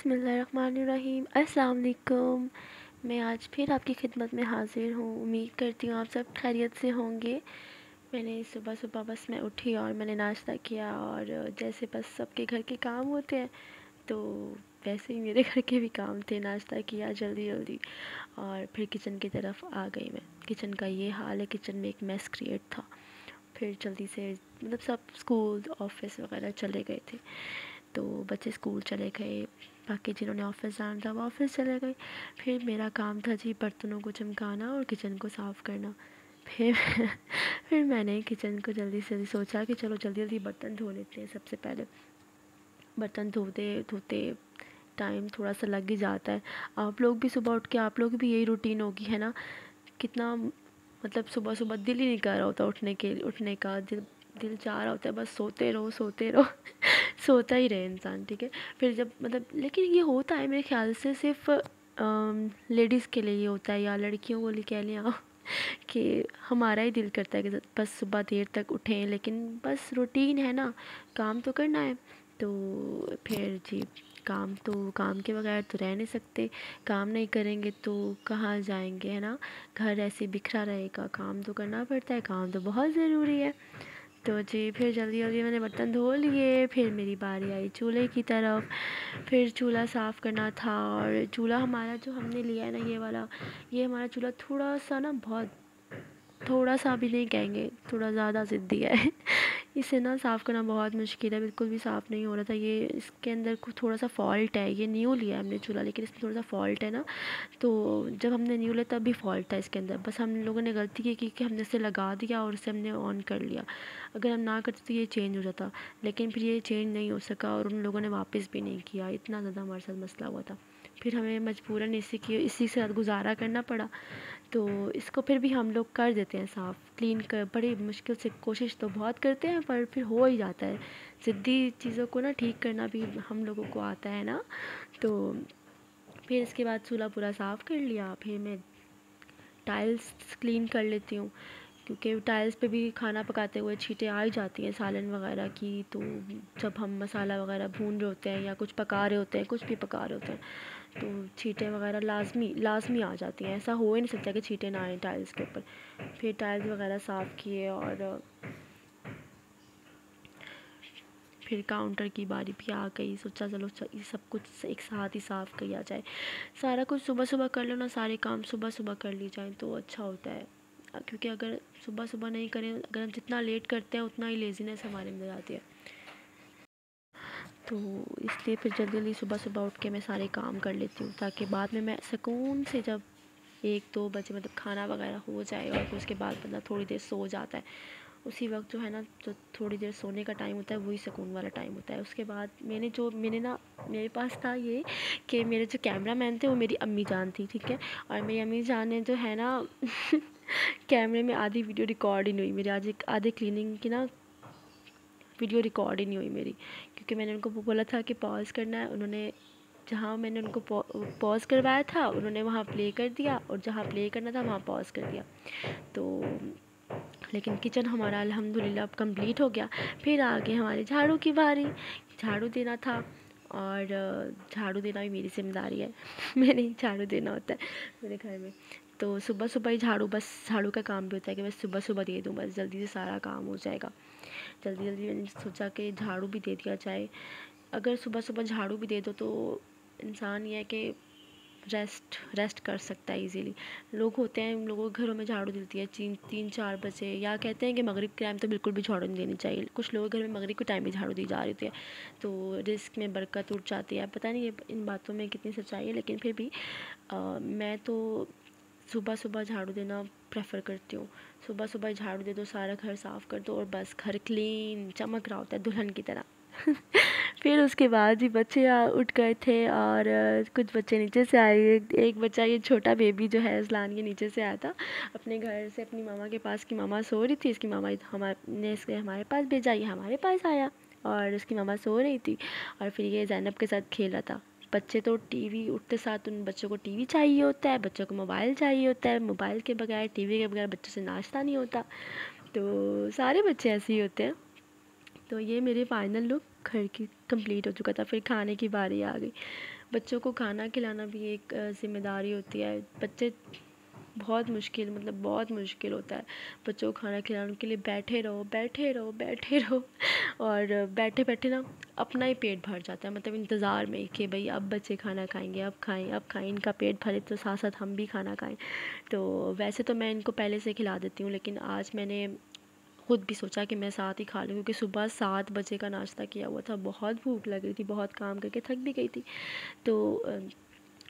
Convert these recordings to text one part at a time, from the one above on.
बिस्मिल्लाहिर्रहमानिर्रहीम। अस्सलाम वालेकुम। मैं आज फिर आपकी खिदमत में हाज़िर हूँ। उम्मीद करती हूँ आप सब खैरियत से होंगे। मैंने सुबह सुबह बस मैं उठी और मैंने नाश्ता किया, और जैसे बस सबके घर के काम होते हैं तो वैसे ही मेरे घर के भी काम थे। नाश्ता किया जल्दी जल्दी और फिर किचन की तरफ आ गई मैं। किचन का ये हाल है, किचन में एक मैस क्रिएट था। फिर जल्दी से मतलब सब स्कूल ऑफिस वगैरह चले गए थे, तो बच्चे स्कूल चले गए, बाकी जिन्होंने ऑफिस जाना था वो ऑफिस चले गए। फिर मेरा काम था जी बर्तनों को चमकाना और किचन को साफ़ करना। फिर फिर मैंने किचन को जल्दी से सोचा कि चलो जल्दी जल्दी बर्तन धो लेते हैं। सबसे पहले बर्तन धोते धोते टाइम थोड़ा सा लग ही जाता है। आप लोग भी सुबह उठ के, आप लोग भी यही रूटीन होगी है ना? कितना मतलब सुबह सुबह दिल ही नहीं कर रहा होता उठने का। दिल दिल चाह रहा होता है बस सोते रहो सोते रहो। सोता ही रहे इंसान, ठीक है। फिर जब मतलब लेकिन ये होता है मेरे ख्याल से सिर्फ लेडीज़ के लिए ये होता है, या लड़कियों को कह लें आप कि हमारा ही दिल करता है कि बस सुबह देर तक उठें, लेकिन बस रूटीन है ना, काम तो करना है। तो फिर जी काम के बगैर तो रह नहीं सकते। काम नहीं करेंगे तो कहाँ जाएंगे, है ना? घर ऐसे बिखरा रहेगा, काम तो करना पड़ता है, काम तो बहुत ज़रूरी है। तो जी फिर जल्दी जल्दी मैंने बर्तन धो लिए। फिर मेरी बारी आई चूल्हे की तरफ। फिर चूल्हा साफ़ करना था, और चूल्हा हमारा जो हमने लिया है ना, ये वाला, ये हमारा चूल्हा थोड़ा सा ना, बहुत थोड़ा सा भी नहीं कहेंगे, थोड़ा ज़्यादा ज़िद्दी है। इसे ना साफ़ करना बहुत मुश्किल है, बिल्कुल भी साफ़ नहीं हो रहा था। ये इसके अंदर कुछ थोड़ा सा फॉल्ट है। ये न्यू लिया है हमने चूल्हा, लेकिन इसमें थोड़ा सा फॉल्ट है ना। तो जब हमने न्यू लिया तब भी फॉल्ट था इसके अंदर। बस हम लोगों ने गलती की कि हमने इसे लगा दिया और इसे हमने ऑन कर लिया। अगर हम ना करते तो ये चेंज हो जाता, लेकिन फिर ये चेंज नहीं हो सका और उन लोगों ने वापस भी नहीं किया। इतना ज़्यादा हमारे साथ मसला हुआ था। फिर हमें मजबूरन इसी के साथ गुजारा करना पड़ा। तो इसको फिर भी हम लोग कर देते हैं साफ़, क्लीन कर, बड़ी मुश्किल से कोशिश तो बहुत करते हैं पर फिर हो ही जाता है। ज़िद्दी चीज़ों को ना ठीक करना भी हम लोगों को आता है ना। तो फिर इसके बाद चूल्हा पूरा साफ़ कर लिया। फिर मैं टाइल्स क्लीन कर लेती हूँ, क्योंकि टाइल्स पे भी खाना पकाते हुए छींटें आ ही जाती हैं सालन वगैरह की। तो जब हम मसाला वगैरह भून रहे होते हैं या कुछ पका रहे होते हैं, कुछ भी पका रहे होते हैं, तो छींटें वगैरह लाजमी आ जाती हैं। ऐसा हो ही नहीं सकता कि छींटें ना आए टाइल्स के ऊपर। फिर टाइल्स वगैरह साफ़ किए, और फिर काउंटर की बारी भी आ गई। सोचा चलो ये सब कुछ एक साथ ही साफ़ किया जाए। सारा कुछ सुबह सुबह कर लो ना, सारे काम सुबह सुबह कर ली जाए तो अच्छा होता है। क्योंकि अगर सुबह सुबह नहीं करें, अगर हम जितना लेट करते हैं उतना ही लेज़ीनेस हमारे अंदर आती है। तो इसलिए फिर जल्दी जल्दी सुबह सुबह उठ के मैं सारे काम कर लेती हूँ, ताकि बाद में मैं सुकून से जब 1-2 बजे मतलब खाना वगैरह हो जाए और फिर उसके बाद बंदा थोड़ी देर सो जाता है। उसी वक्त जो है ना, जो थोड़ी देर सोने का टाइम होता है वही सुकून वाला टाइम होता है। उसके बाद मैंने ना, मेरे पास था ये कि मेरे जो कैमरा मैन थे वो मेरी अम्मी जान थी, ठीक है। और मेरी अम्मी जान ने जो है ना कैमरे में आधी वीडियो रिकॉर्ड ही नहीं हुई मेरी, आधे क्लीनिंग की ना वीडियो रिकॉर्ड ही नहीं हुई मेरी, क्योंकि मैंने उनको बोला था कि पॉज करना है। उन्होंने जहाँ मैंने उनको पॉज करवाया था उन्होंने वहाँ प्ले कर दिया, और जहाँ प्ले करना था वहाँ पॉज कर दिया। तो लेकिन किचन हमारा अल्हम्दुलिल्लाह अब कंप्लीट हो गया। फिर आगे हमारे झाड़ू की बारी। झाड़ू देना था, और झाड़ू देना भी मेरी जिम्मेदारी है। मैंने ही झाड़ू देना होता है मेरे घर में। तो सुबह सुबह ही बस झाड़ू का काम भी होता है कि बस सुबह सुबह दे दूँ, बस जल्दी से सारा काम हो जाएगा। जल्दी जल्दी मैंने सोचा कि झाड़ू भी दे दिया जाए। अगर सुबह सुबह झाड़ू भी दे दो तो इंसान ये है कि रेस्ट कर सकता है इजीली। लोग होते हैं, उन लोगों के घरों में झाड़ू देती है 3-4 बजे, या कहते हैं कि मगरिब के टाइम तो बिल्कुल भी झाड़ू नहीं देनी चाहिए। कुछ लोगों के घर में मगरिब के टाइम भी झाड़ू दी जा रही होती है, तो रिस्क में बरकत उठ जाती है। पता नहीं इन बातों में कितनी सच्चाई है, लेकिन फिर भी मैं तो सुबह सुबह झाड़ू देना प्रेफर करती हूँ। सुबह सुबह झाड़ू दे दो, सारा घर साफ़ कर दो, और बस घर क्लीन चमक रहा होता है दुल्हन की तरह। फिर उसके बाद ही बच्चे उठ गए थे, और कुछ बच्चे नीचे से आए। एक बच्चा, ये छोटा बेबी जो है अज़लान, ये नीचे से आया था अपने घर से अपनी मामा के पास। की मामा सो रही थी, इसकी मामा ने इसके हमारे पास भेजा, ये हमारे पास आया, और इसकी मामा सो रही थी, और फिर ये ज़ैनब के साथ खेला था। बच्चे तो टीवी उठते साथ उन बच्चों को टीवी चाहिए होता है, बच्चों को मोबाइल चाहिए होता है, मोबाइल के बगैर, टीवी के बगैर बच्चों से नाश्ता नहीं होता। तो सारे बच्चे ऐसे ही होते हैं। तो ये मेरे फाइनल लुक घर की कंप्लीट हो चुका था। फिर खाने की बारी आ गई। बच्चों को खाना खिलाना भी एक ज़िम्मेदारी होती है। बच्चे बहुत मुश्किल, मतलब बहुत मुश्किल होता है बच्चों को खाना खिलाने के लिए। बैठे रहो बैठे रहो बैठे रहो और बैठे बैठे ना अपना ही पेट भर जाता है, मतलब इंतज़ार में कि भाई अब बच्चे खाना खाएंगे, अब खाएं अब खाएं, इनका पेट भरे तो साथ साथ हम भी खाना खाएं। तो वैसे तो मैं इनको पहले से खिला देती हूँ, लेकिन आज मैंने खुद भी सोचा कि मैं साथ ही खा लूँ, क्योंकि सुबह 7 बजे का नाश्ता किया हुआ था, बहुत भूख लग रही थी, बहुत काम करके थक भी गई थी। तो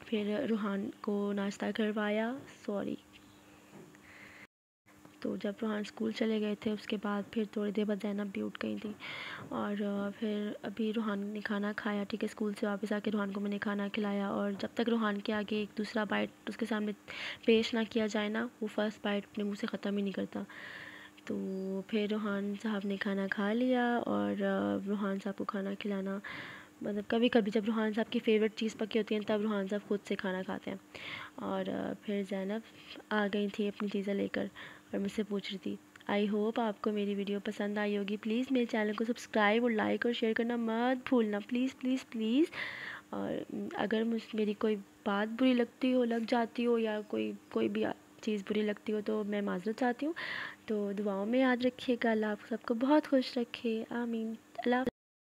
फिर रूहान को नाश्ता करवाया, सॉरी। तो जब रूहान स्कूल चले गए थे उसके बाद फिर थोड़ी देर बाद ज़ैनब भी उठ गई थी। और फिर अभी रूहान ने खाना खाया, ठीक है, स्कूल से वापस आके रूहान को मैंने खाना खिलाया। और जब तक रूहान के आगे एक दूसरा बाइट उसके सामने पेश ना किया जाए ना, वो फर्स्ट बाइट अपने मुँह से ख़त्म ही नहीं करता। तो फिर रूहान साहब ने खाना खा लिया। और रूहान साहब को खाना खिलाना, मतलब कभी कभी जब रूहान साहब की फ़ेवरेट चीज़ पकी होती है तब रूहान साहब खुद से खाना खाते हैं। और फिर ज़ैनब आ गई थी अपनी चीज़ें लेकर और मुझसे पूछ रही थी। आई होप आपको मेरी वीडियो पसंद आई होगी। प्लीज़ मेरे चैनल को सब्सक्राइब और लाइक और शेयर करना मत भूलना, प्लीज़ प्लीज़ प्लीज़। और अगर मेरी कोई बात बुरी लगती हो, लग जाती हो, या कोई कोई भी चीज़ बुरी लगती हो तो मैं माज़रत चाहती हूँ। तो दुआओं में याद रखिएगा। अल्लाह आप सबको बहुत खुश रखे, आमीन। अल्लाह।